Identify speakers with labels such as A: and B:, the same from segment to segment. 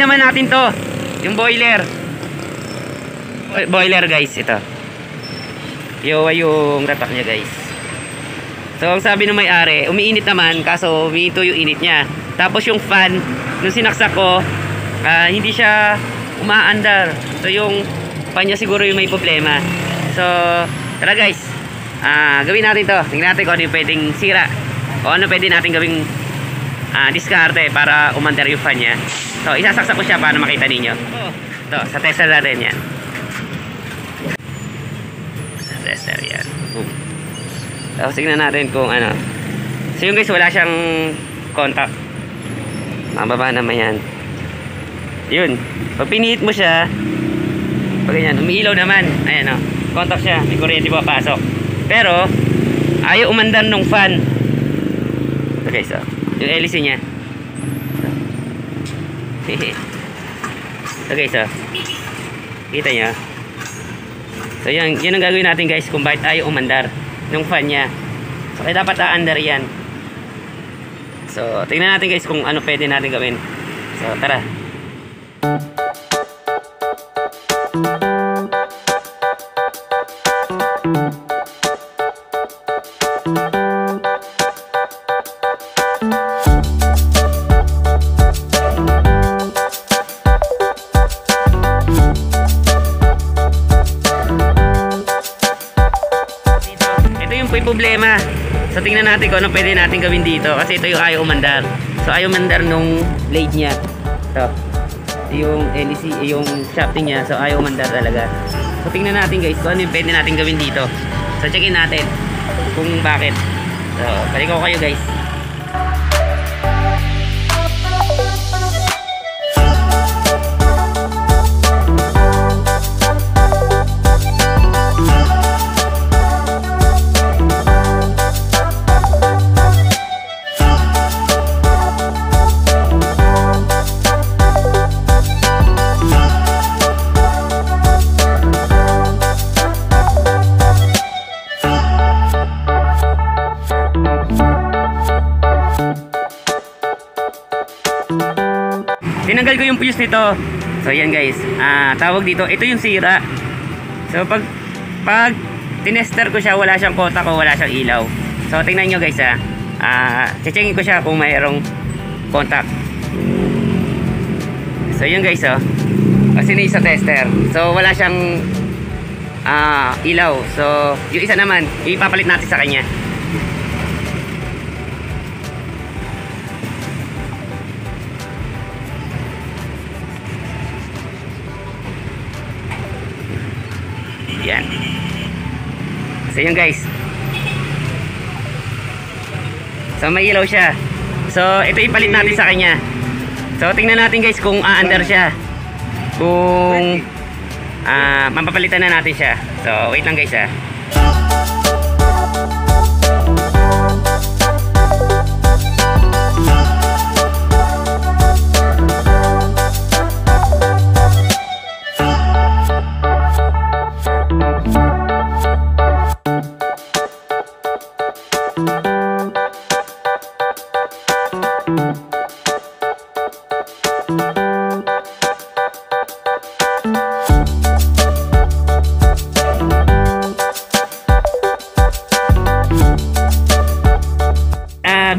A: naman natin to. Yung boiler. Boiler guys, ito. Yung tatak niya guys. So ang sabi ng may-ari, umiinit naman kaso umiinto yung init niya. Tapos yung fan, nung sinaksak ko, hindi siya umaandar. So yung fan niya siguro yung may problema. So tara guys, gawin natin to. Tingnan natin kung ano yung pwedeng sira o ano pwede natin gawing diskarte para umandar yung fan niya. So isasaksak ko siya para makita ninyo. Ito, sa tester natin yan. Sa tester yan. Boom. Tapos tignan natin kung ano. So yung guys, wala siyang contact. Mababa naman yan. Yun. Pag pinihit mo siya, pag ganyan, umiilaw naman. Ayan o. Contact siya. May kuryente pa pasok. Pero, ayaw umandar nung fan. So guys, o. Yung LC niya. So guys, o. Kita nyo. So yun ang gagawin natin guys kung bakit ayaw umandar nung fan niya. So kaya dapat aandar yan. So tingnan natin guys kung ano pwede natin gawin. So tara. Problema. So tingnan natin kung ano pwede natin gawin dito kasi ito yung ayaw umandar. So ayaw umandar nung blade niya. Ito. Yung LEC, yung shafting niya. So ayaw umandar talaga. So tingnan natin guys kung ano yung pwede natin gawin dito. So checkin natin kung bakit. So balik ko kayo guys. Tinanggal ko yung fuse nito. So yan guys, tawag dito, ito yung sira. So pag tinester ko siya, wala siyang kotak o wala siyang ilaw. So tingnan nyo guys checking ko siya kung mayroong contact. So yun guys kasi na sa tester. So wala siyang ilaw. So yung isa naman, ipapalit natin sa kanya. Yan. So yun guys. So may ilaw siya. So ito ipalit natin sa kanya. So tingnan natin guys kung aandar siya. Kung mapapalitan na natin siya. So wait lang guys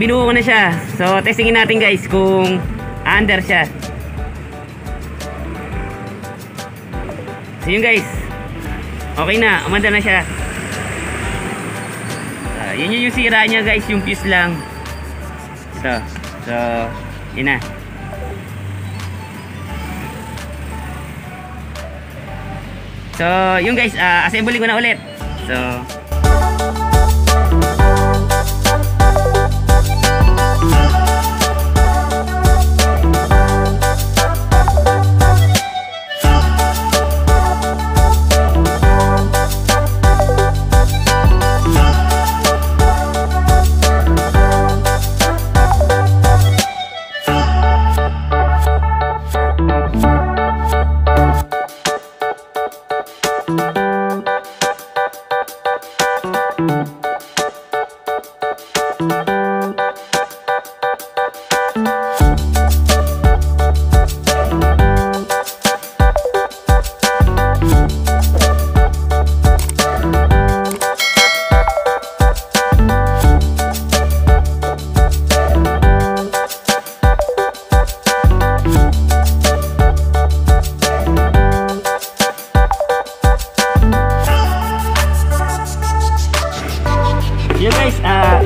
A: binuo ko na siya. So testingin natin guys kung under siya. So yun guys, okay na, umanda na siya. Yun yung sira niya guys, yung fuse lang. Ito. So yun na. So yun guys, assembly ko na ulit. So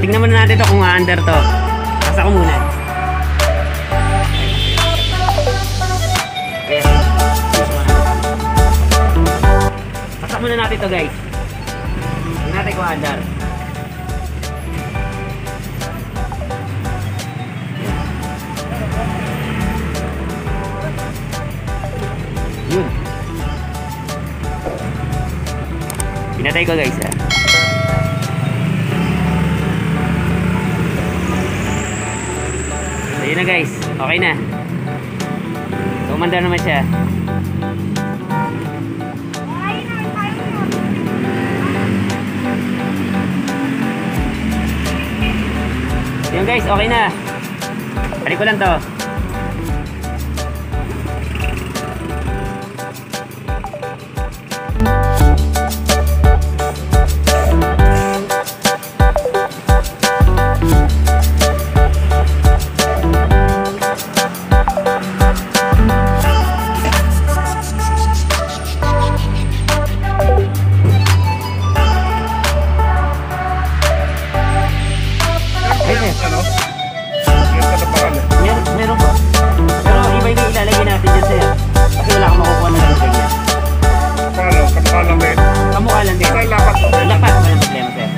A: tignan muna natin to kung under to. Basa ko muna. Ayan. Basa muna natin to guys. Tignan natin kung under. Yun. Pinatay ko guys ah. So yun na guys. Okay na. So umanda naman siya. So yun guys. Okay na. Balik ko lang to. Meron po. Pero iba yung ilalagay natin dyan sa'yo. Kasi wala akong makukuha na lang ganyan.
B: Paano? Kamukha lang din.
A: Kamukha lang din.
B: Sir, lapat mo.
A: Lapat, walang problema sir.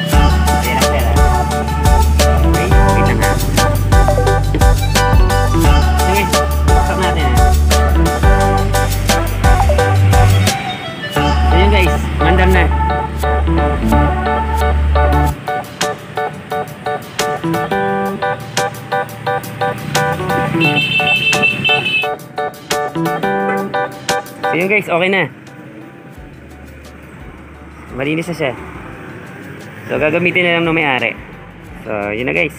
A: Ayan lang sir. Okay, wait lang ha. Sige, baksak natin ha. So yun guys, mandam na. So yun guys, okay na. Malinis na siya. So gagamitin na lang ng may-ari. So yun na guys.